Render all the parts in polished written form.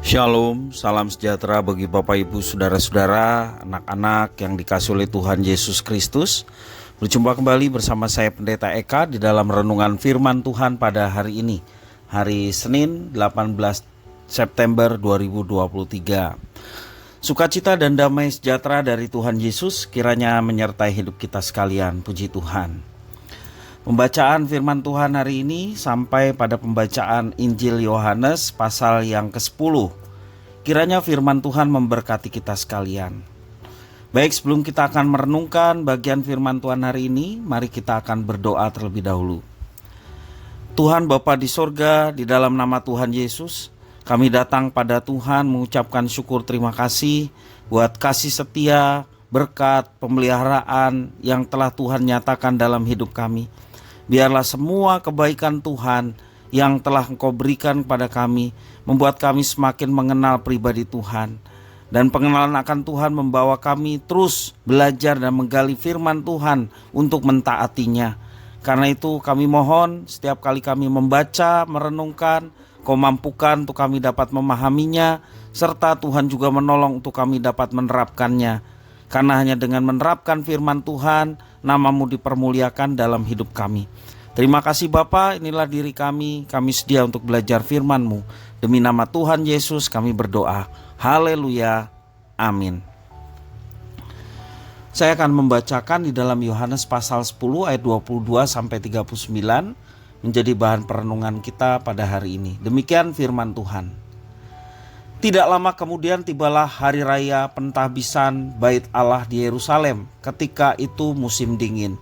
Shalom, salam sejahtera bagi Bapak Ibu Saudara-saudara, anak-anak yang dikasihi oleh Tuhan Yesus Kristus. Berjumpa kembali bersama saya Pendeta Eka di dalam renungan firman Tuhan pada hari ini, hari Senin 18 September 2023. Sukacita dan damai sejahtera dari Tuhan Yesus kiranya menyertai hidup kita sekalian, puji Tuhan. Pembacaan firman Tuhan hari ini sampai pada pembacaan Injil Yohanes pasal yang ke-10. Kiranya firman Tuhan memberkati kita sekalian. Baik, sebelum kita akan merenungkan bagian firman Tuhan hari ini, mari kita akan berdoa terlebih dahulu. Tuhan Bapa di sorga, di dalam nama Tuhan Yesus, kami datang pada Tuhan mengucapkan syukur terima kasih buat kasih setia, berkat, pemeliharaan yang telah Tuhan nyatakan dalam hidup kami. Biarlah semua kebaikan Tuhan yang telah Engkau berikan kepada kami membuat kami semakin mengenal pribadi Tuhan. Dan pengenalan akan Tuhan membawa kami terus belajar dan menggali firman Tuhan untuk mentaatinya. Karena itu kami mohon setiap kali kami membaca, merenungkan, Kau mampukan untuk kami dapat memahaminya, serta Tuhan juga menolong untuk kami dapat menerapkannya. Karena hanya dengan menerapkan firman Tuhan, nama-Mu dipermuliakan dalam hidup kami. Terima kasih Bapa, inilah diri kami sedia untuk belajar firman-Mu. Demi nama Tuhan Yesus kami berdoa. Haleluya, amin. Saya akan membacakan di dalam Yohanes pasal 10 ayat 22 sampai 39 menjadi bahan perenungan kita pada hari ini. Demikian firman Tuhan. Tidak lama kemudian tibalah hari raya pentahbisan Bait Allah di Yerusalem. Ketika itu musim dingin.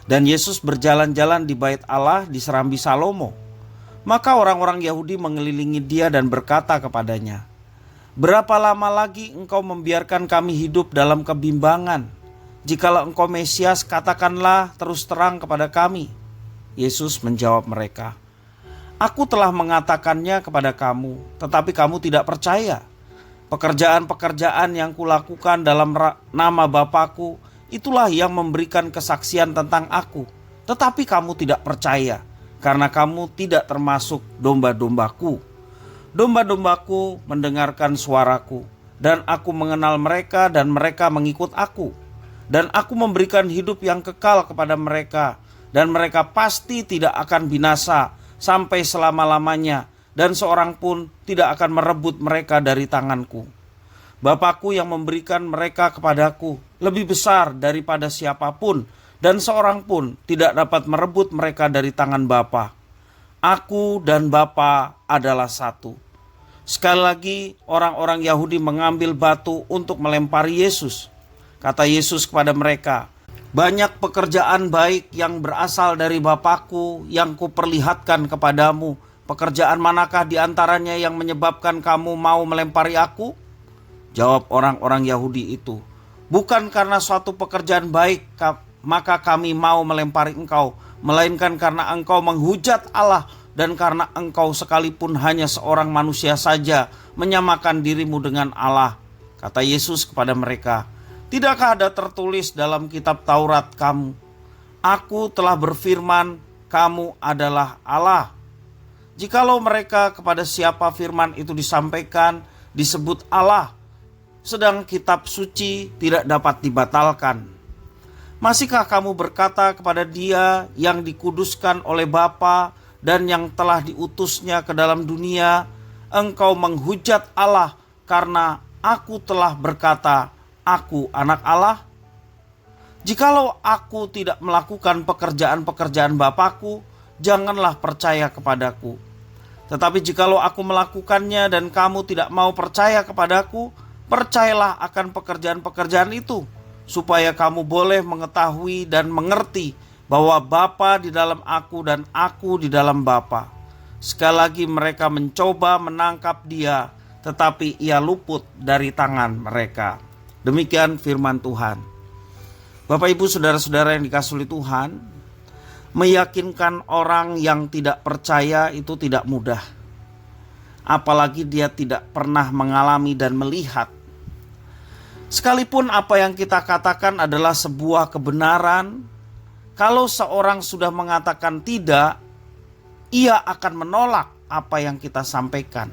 Dan Yesus berjalan-jalan di Bait Allah di Serambi Salomo. Maka orang-orang Yahudi mengelilingi dia dan berkata kepadanya, "Berapa lama lagi engkau membiarkan kami hidup dalam kebimbangan? Jikalau engkau Mesias, katakanlah terus terang kepada kami." Yesus menjawab mereka, "Aku telah mengatakannya kepada kamu, tetapi kamu tidak percaya. Pekerjaan-pekerjaan yang kulakukan dalam nama Bapa-Ku, itulah yang memberikan kesaksian tentang Aku. Tetapi kamu tidak percaya, karena kamu tidak termasuk domba-dombaku. Domba-dombaku mendengarkan suaraku, dan Aku mengenal mereka dan mereka mengikut Aku. Dan Aku memberikan hidup yang kekal kepada mereka, dan mereka pasti tidak akan binasa sampai selama-lamanya, dan seorang pun tidak akan merebut mereka dari tanganku. Bapa-Ku yang memberikan mereka kepadaku lebih besar daripada siapapun, dan seorang pun tidak dapat merebut mereka dari tangan Bapa. Aku dan Bapa adalah satu." Sekali lagi orang-orang Yahudi mengambil batu untuk melempari Yesus. Kata Yesus kepada mereka, "Banyak pekerjaan baik yang berasal dari Bapa-Ku yang kuperlihatkan kepadamu. Pekerjaan manakah di antaranya yang menyebabkan kamu mau melempari Aku?" Jawab orang-orang Yahudi itu, "Bukan karena suatu pekerjaan baik maka kami mau melempari engkau, melainkan karena engkau menghujat Allah dan karena engkau sekalipun hanya seorang manusia saja menyamakan dirimu dengan Allah." Kata Yesus kepada mereka, "Tidakkah ada tertulis dalam kitab Taurat kamu, Aku telah berfirman, kamu adalah Allah?" Jikalau mereka kepada siapa firman itu disampaikan disebut Allah, sedang kitab suci tidak dapat dibatalkan. Masihkah kamu berkata kepada Dia yang dikuduskan oleh Bapa dan yang telah diutusnya ke dalam dunia, engkau menghujat Allah karena Aku telah berkata, Aku anak Allah? Jikalau Aku tidak melakukan pekerjaan-pekerjaan Bapa-Ku, janganlah percaya kepadaku. Tetapi jikalau Aku melakukannya dan kamu tidak mau percaya kepadaku, percayalah akan pekerjaan-pekerjaan itu, supaya kamu boleh mengetahui dan mengerti bahwa Bapa di dalam Aku dan Aku di dalam Bapa. Sekali lagi mereka mencoba menangkap Dia, tetapi Ia luput dari tangan mereka. Demikian firman Tuhan. Bapak Ibu saudara-saudara yang dikasihi Tuhan, meyakinkan orang yang tidak percaya itu tidak mudah. Apalagi dia tidak pernah mengalami dan melihat. Sekalipun apa yang kita katakan adalah sebuah kebenaran, kalau seorang sudah mengatakan tidak, ia akan menolak apa yang kita sampaikan.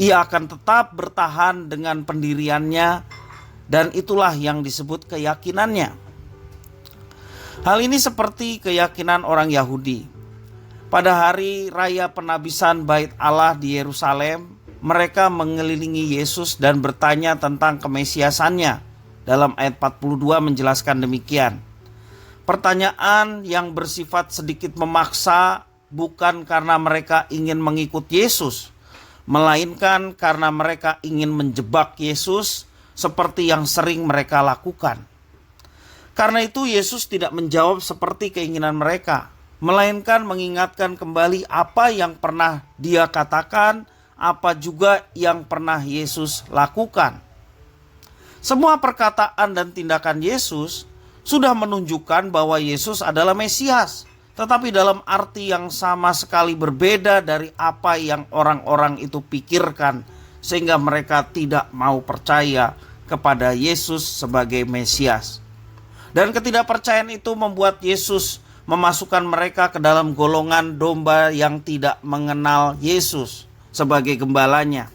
Ia akan tetap bertahan dengan pendiriannya, dan itulah yang disebut keyakinannya. Hal ini seperti keyakinan orang Yahudi. Pada hari raya penabisan Bait Allah di Yerusalem, mereka mengelilingi Yesus dan bertanya tentang kemesiasannya. Dalam ayat 42 menjelaskan demikian. Pertanyaan yang bersifat sedikit memaksa bukan karena mereka ingin mengikut Yesus, melainkan karena mereka ingin menjebak Yesus seperti yang sering mereka lakukan. Karena itu Yesus tidak menjawab seperti keinginan mereka, melainkan mengingatkan kembali apa yang pernah Dia katakan, apa juga yang pernah Yesus lakukan. Semua perkataan dan tindakan Yesus sudah menunjukkan bahwa Yesus adalah Mesias, tetapi dalam arti yang sama sekali berbeda dari apa yang orang-orang itu pikirkan, sehingga mereka tidak mau percaya kepada Yesus sebagai Mesias. Dan ketidakpercayaan itu membuat Yesus memasukkan mereka ke dalam golongan domba yang tidak mengenal Yesus sebagai gembalanya.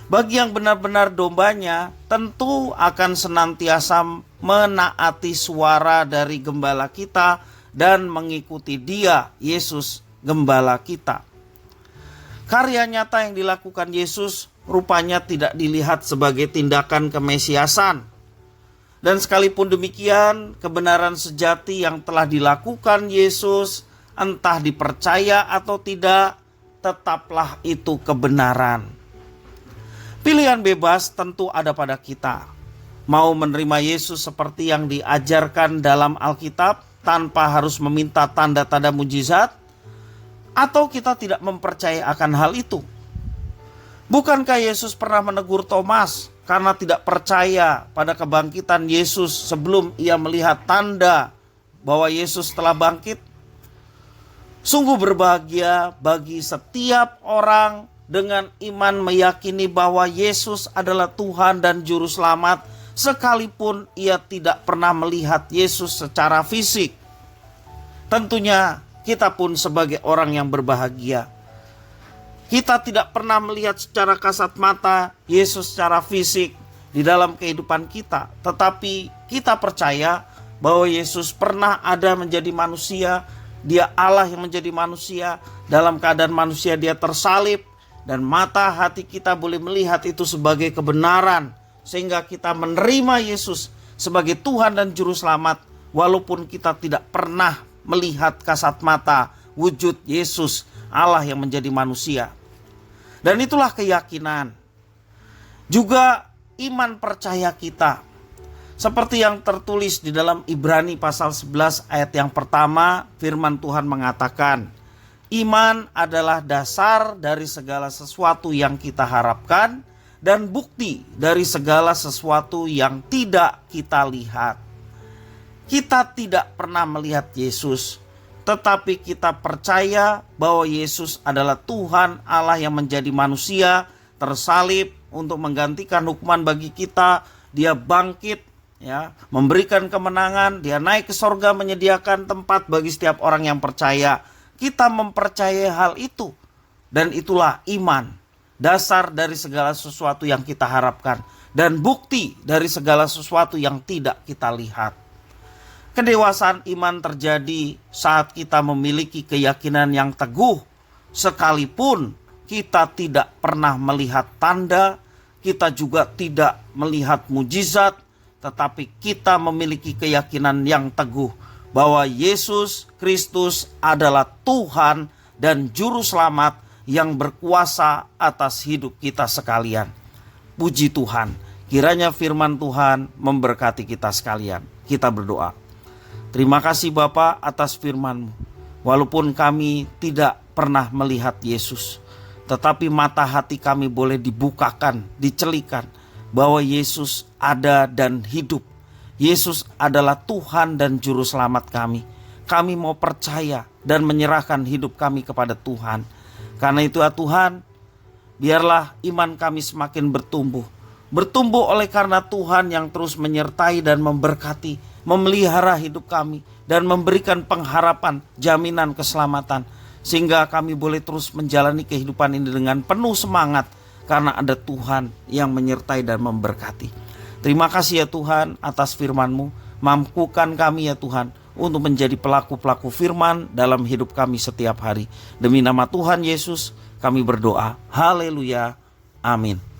Bagi yang benar-benar dombanya, tentu akan senantiasa menaati suara dari gembala kita dan mengikuti Dia, Yesus, gembala kita. Karya nyata yang dilakukan Yesus rupanya tidak dilihat sebagai tindakan kemesiasan. Dan sekalipun demikian, kebenaran sejati yang telah dilakukan Yesus, entah dipercaya atau tidak, tetaplah itu kebenaran. Pilihan bebas tentu ada pada kita. Mau menerima Yesus seperti yang diajarkan dalam Alkitab tanpa harus meminta tanda-tanda mujizat, atau kita tidak mempercayai akan hal itu. Bukankah Yesus pernah menegur Thomas karena tidak percaya pada kebangkitan Yesus sebelum ia melihat tanda bahwa Yesus telah bangkit? Sungguh berbahagia bagi setiap orang dengan iman meyakini bahwa Yesus adalah Tuhan dan Juru Selamat, sekalipun ia tidak pernah melihat Yesus secara fisik. Tentunya kita pun sebagai orang yang berbahagia. Kita tidak pernah melihat secara kasat mata Yesus secara fisik di dalam kehidupan kita, tetapi kita percaya bahwa Yesus pernah ada menjadi manusia. Dia Allah yang menjadi manusia. Dalam keadaan manusia Dia tersalib, dan mata hati kita boleh melihat itu sebagai kebenaran, sehingga kita menerima Yesus sebagai Tuhan dan Juru Selamat, walaupun kita tidak pernah melihat kasat mata wujud Yesus, Allah yang menjadi manusia. Dan itulah keyakinan, juga iman percaya kita. Seperti yang tertulis di dalam Ibrani pasal 11 ayat yang pertama, firman Tuhan mengatakan, iman adalah dasar dari segala sesuatu yang kita harapkan dan bukti dari segala sesuatu yang tidak kita lihat. Kita tidak pernah melihat Yesus, tetapi kita percaya bahwa Yesus adalah Tuhan Allah yang menjadi manusia, tersalib untuk menggantikan hukuman bagi kita. Dia bangkit, ya, memberikan kemenangan. Dia naik ke sorga, menyediakan tempat bagi setiap orang yang percaya. Kita mempercayai hal itu, dan itulah iman, dasar dari segala sesuatu yang kita harapkan dan bukti dari segala sesuatu yang tidak kita lihat. Kedewasaan iman terjadi saat kita memiliki keyakinan yang teguh, sekalipun kita tidak pernah melihat tanda, kita juga tidak melihat mujizat, tetapi kita memiliki keyakinan yang teguh bahwa Yesus Kristus adalah Tuhan dan Juru Selamat yang berkuasa atas hidup kita sekalian. Puji Tuhan, kiranya firman Tuhan memberkati kita sekalian. Kita berdoa. Terima kasih Bapa atas firman-Mu. Walaupun kami tidak pernah melihat Yesus, tetapi mata hati kami boleh dibukakan, dicelikan bahwa Yesus ada dan hidup. Yesus adalah Tuhan dan Juru Selamat kami. Kami mau percaya dan menyerahkan hidup kami kepada Tuhan. Karena itu ya Tuhan, biarlah iman kami semakin bertumbuh. Bertumbuh oleh karena Tuhan yang terus menyertai dan memberkati, memelihara hidup kami, dan memberikan pengharapan, jaminan keselamatan. Sehingga kami boleh terus menjalani kehidupan ini dengan penuh semangat, karena ada Tuhan yang menyertai dan memberkati. Terima kasih ya Tuhan atas firman-Mu. Mampukan kami ya Tuhan untuk menjadi pelaku-pelaku firman dalam hidup kami setiap hari. Demi nama Tuhan Yesus kami berdoa. Haleluya. Amin.